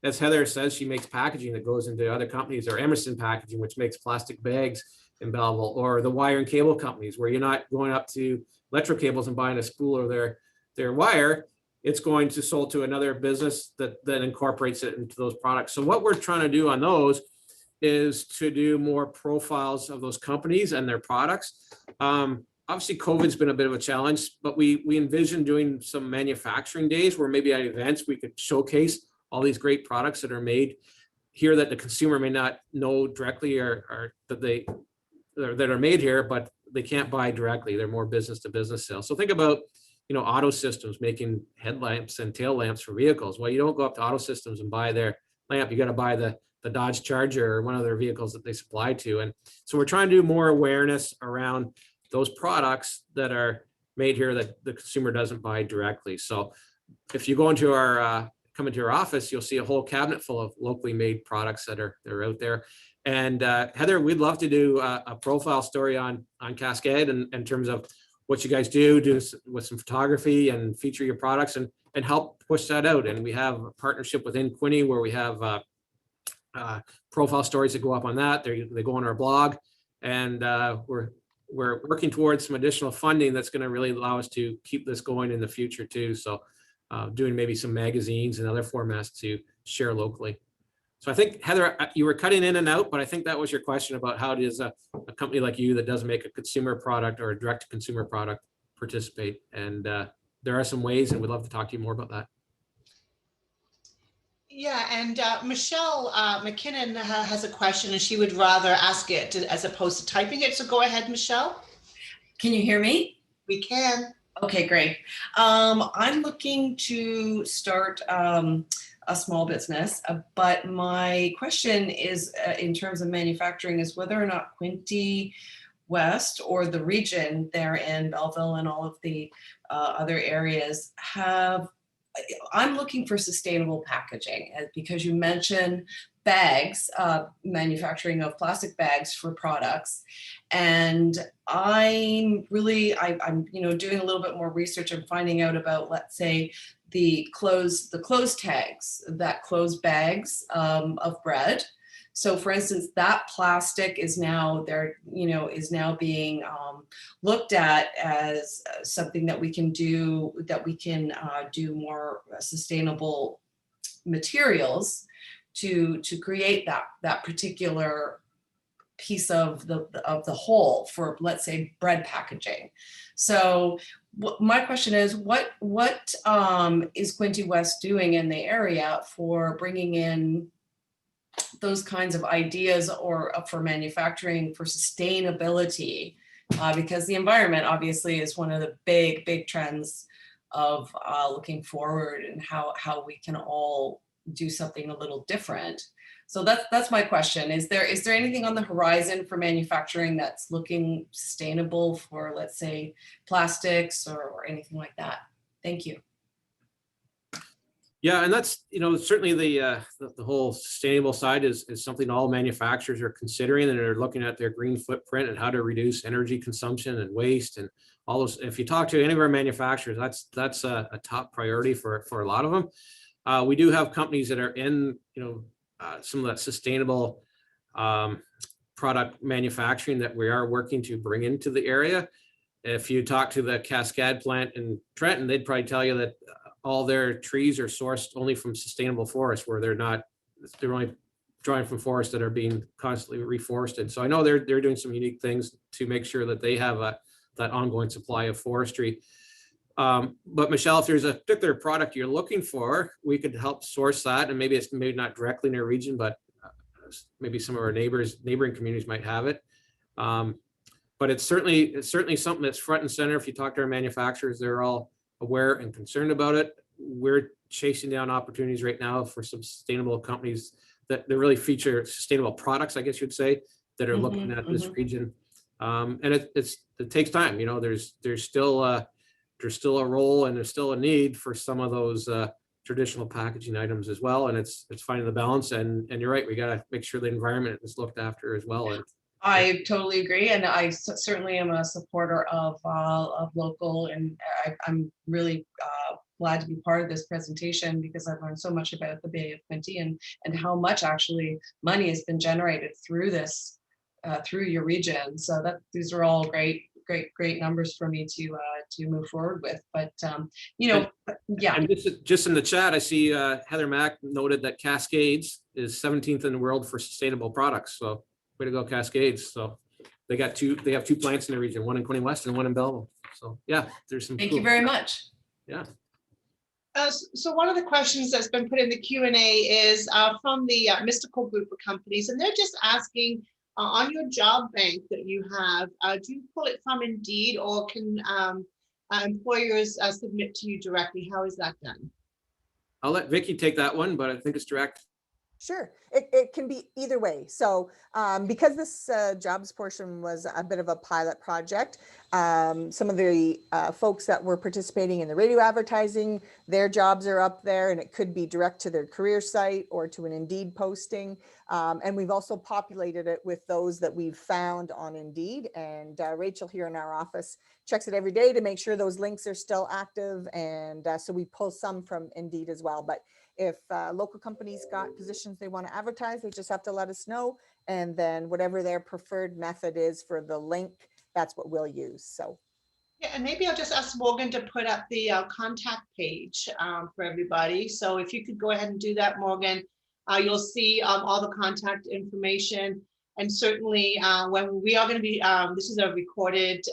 as Heather says, she makes packaging that goes into other companies, or Emerson Packaging, which makes plastic bags in Belleville, or the wire and cable companies, where you're not going up to electric cables and buying a spool of their wire. It's going to sold to another business that then incorporates it into those products. So what we're trying to do on those is to do more profiles of those companies and their products. Obviously, COVID's been a bit of a challenge, but we envision doing some manufacturing days where maybe at events we could showcase all these great products that are made here that the consumer may not know directly, or that are made here, but they can't buy directly. They're more business to business sales. So think about, Auto Systems making headlamps and tail lamps for vehicles. Well, you don't go up to Auto Systems and buy their lamp. You got to buy the Dodge Charger or one of their vehicles that they supply to. And so we're trying to do more awareness around those products that are made here that the consumer doesn't buy directly. So if you go into come into our office, you'll see a whole cabinet full of locally made products that are out there. And Heather, we'd love to do a profile story on Cascade in terms of what you guys do with some photography and feature your products and help push that out. And we have a partnership within Quinte where we have profile stories that go up on that. They go on our blog, and we're working towards some additional funding that's going to really allow us to keep this going in the future too. So doing maybe some magazines and other formats to share locally. So I think, Heather, you were cutting in and out, but I think that was your question about how does a company like you that doesn't make a consumer product or a direct to consumer product participate. And there are some ways, and we'd love to talk to you more about that. Yeah, and Michelle McKinnon has a question, and she would rather ask it as opposed to typing it. So go ahead, Michelle. Can you hear me? We can. Okay, great. I'm looking to start a small business, but my question is in terms of manufacturing is whether or not Quinte West or the region there in Belleville and all of the other areas I'm looking for sustainable packaging, because you mentioned bags, manufacturing of plastic bags for products. And I'm doing a little bit more research and finding out about, let's say, the closed tags that close bags of bread. So for instance, that plastic is now being looked at as something that we can do more sustainable materials to create that particular piece of the whole for, let's say, bread packaging. So my question is, what is Quinte West doing in the area for bringing in those kinds of ideas or for manufacturing for sustainability? Because the environment obviously is one of the big trends of looking forward, and how we can all do something a little different. So that's my question. Is there anything on the horizon for manufacturing that's looking sustainable for, let's say, plastics or anything like that? Thank you. Yeah, and that's certainly the whole sustainable side is something all manufacturers are considering, and they're looking at their green footprint and how to reduce energy consumption and waste and all those. If you talk to any of our manufacturers, that's a top priority for a lot of them. We do have companies that are in some of that sustainable product manufacturing that we are working to bring into the area. If you talk to the Cascade plant in Trenton, they'd probably tell you that all their trees are sourced only from sustainable forests, where they're only drawing from forests that are being constantly reforested. So I know they're doing some unique things to make sure that they have that ongoing supply of forestry. But Michelle, if there's a particular product you're looking for, we could help source that, and maybe it's not directly in our region, but maybe some of our neighboring communities might have it. but it's certainly something that's front and center. If you talk to our manufacturers, they're all aware and concerned about it. We're chasing down opportunities right now for some sustainable companies that really feature sustainable products, I guess you'd say, that are looking at this region. And it takes time. You know, there's still a role and there's still a need for some of those traditional packaging items as well. And it's finding the balance. And you're right, we got to make sure the environment is looked after as well. And I totally agree, and I certainly am a supporter of local, and I'm really glad to be part of this presentation because I've learned so much about the Bay of Quinte and how much actually money has been generated through this through your region. So that these are all great numbers for me to move forward with. But you know, yeah. And just in the chat, I see Heather Mack noted that Cascades is 17th in the world for sustainable products. So way to go, Cascades. So they have two plants in the region, one in Quinte West and one in Belleville. So yeah, there's some. Thank you very much. Yeah. So one of the questions that's been put in the Q&A is from the Mystical group of companies, and they're just asking on your job bank that you have, do you pull it from Indeed, or can employers submit to you directly? How is that done? I'll let Vicky take that one, but I think it's direct. Sure, it can be either way. So because this jobs portion was a bit of a pilot project, some of the folks that were participating in the radio advertising, their jobs are up there, and it could be direct to their career site or to an Indeed posting. And we've also populated it with those that we've found on Indeed. And Rachel here in our office checks it every day to make sure those links are still active. And so we pull some from Indeed as well. But if local companies got positions they want to advertise, they just have to let us know. And then whatever their preferred method is for the link, that's what we'll use. So. Yeah, and maybe I'll just ask Morgan to put up the contact page for everybody. So if you could go ahead and do that, Morgan, you'll see all the contact information. And certainly when we are going to be, this is a recorded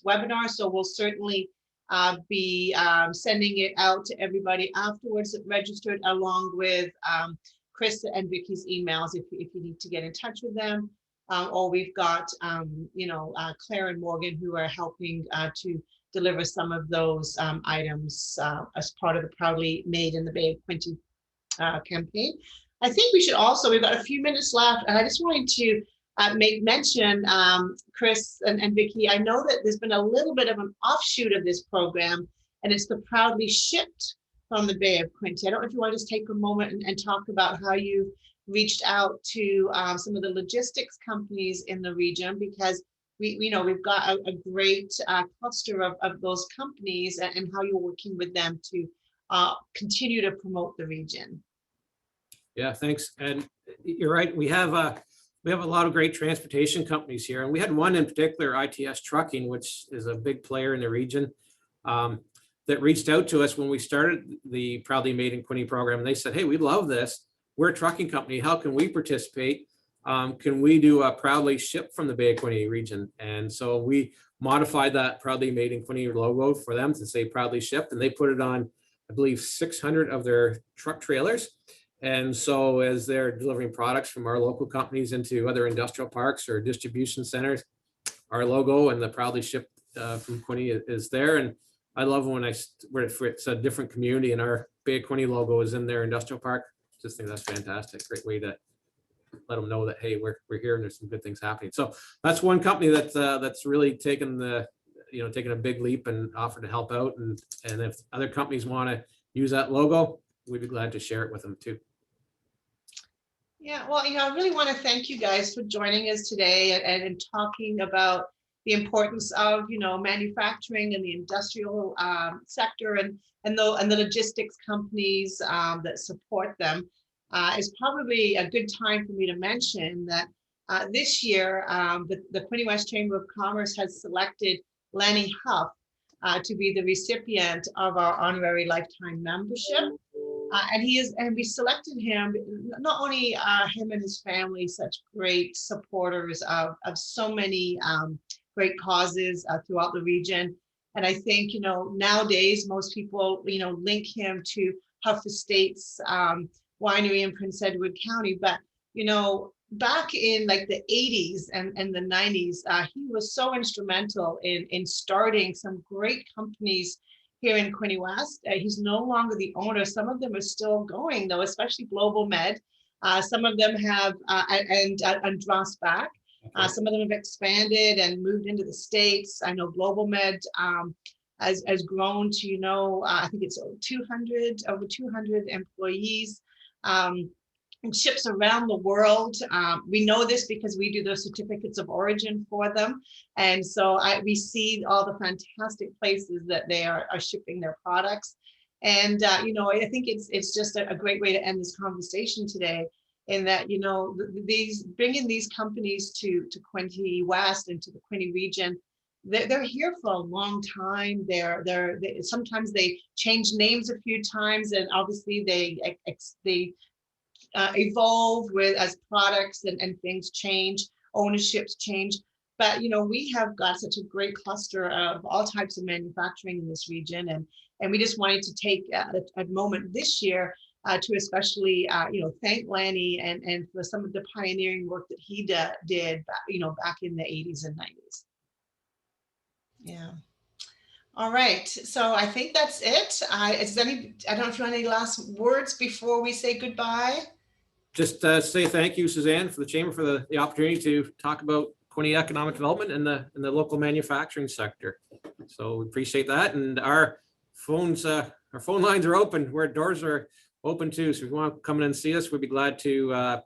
webinar, so we'll certainly be sending it out to everybody afterwards that registered, along with Chris and Vicky's emails if you need to get in touch with them. Or we've got, Claire and Morgan who are helping to deliver some of those items as part of the Proudly Made in the Bay of Quinte campaign. I think we should also, we've got a few minutes left, and I just wanted to make mention, Chris and Vicky, I know that there's been a little bit of an offshoot of this program, and it's the Proudly Shipped from the Bay of Quinte. I don't know if you want to just take a moment and talk about how you reached out to some of the logistics companies in the region, because we've got a great cluster of those companies, and how you're working with them to continue to promote the region. Yeah, thanks. And you're right. We have a lot of great transportation companies here, and we had one in particular, ITS Trucking, which is a big player in the region, that reached out to us when we started the Proudly Made in Quinte program. And they said, "Hey, we love this. We're a trucking company. How can we participate? Can we do a Proudly Shipped from the Bay of Quinte region?" And so we modified that Proudly Made in Quinte logo for them to say Proudly Shipped, and they put it on, I believe, 600 of their truck trailers. And so as they're delivering products from our local companies into other industrial parks or distribution centers, our logo and the Proudly Shipped from Quinte is there. And I love when it's a different community and our Bay of Quinte logo is in their industrial park. Just think that's fantastic. Great way to let them know that, hey, we're here and there's some good things happening. So that's one company that's really taken a big leap and offered to help out. And if other companies want to use that logo, we'd be glad to share it with them too. Yeah, well, I really want to thank you guys for joining us today and talking about the importance of, manufacturing and the industrial sector and the logistics companies that support them. It's probably a good time for me to mention that this year, the Quinte West Chamber of Commerce has selected Lenny Huff to be the recipient of our honorary lifetime membership. And we selected him, not only him and his family, such great supporters of so many great causes throughout the region. And I think, nowadays, most people, link him to Huff Estates Winery in Prince Edward County. But, back in like the 80s and the 90s, he was so instrumental in starting some great companies here in Quinte West. He's no longer the owner. Some of them are still going though, especially Global Med. Some of them have, and Dross back. Some of them have expanded and moved into the States. I know Global Med has grown to, I think it's over 200 employees. Ships around the world. We know this because we do those certificates of origin for them. And so we see all the fantastic places that they are shipping their products. And, I think it's just a great way to end this conversation today, in that, bringing these companies to Quinte West and to the Quinte region, they're here for a long time. They sometimes they change names a few times, and obviously they evolve as products and things change, ownerships change. But we have got such a great cluster of all types of manufacturing in this region, and we just wanted to take a moment this year to especially thank Lanny and for some of the pioneering work that he did back in the 80s and 90s. Yeah. All right, so I think that's it. I don't know if you want any last words before we say goodbye. Just say thank you, Suzanne, for the chamber for the opportunity to talk about Quinte economic development in the local manufacturing sector. So we appreciate that, and our phone lines are open. Our doors are open too. So if you want to come in and see us, we'd be glad to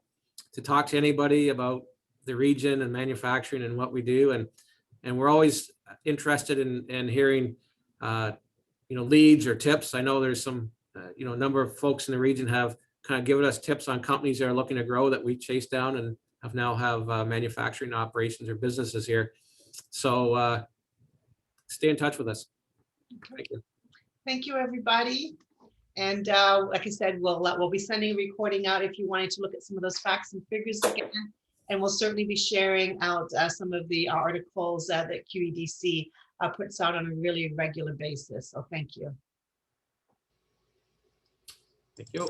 talk to anybody about the region and manufacturing and what we do. And we're always interested in hearing leads or tips. I know there's some number of folks in the region have kind of given us tips on companies that are looking to grow that we chase down and have manufacturing operations or businesses here. So stay in touch with us. Thank you. Thank you, everybody. And like I said, we'll be sending a recording out if you wanted to look at some of those facts and figures again. And we'll certainly be sharing out some of the articles that QEDC puts out on a really regular basis. So thank you. Thank you.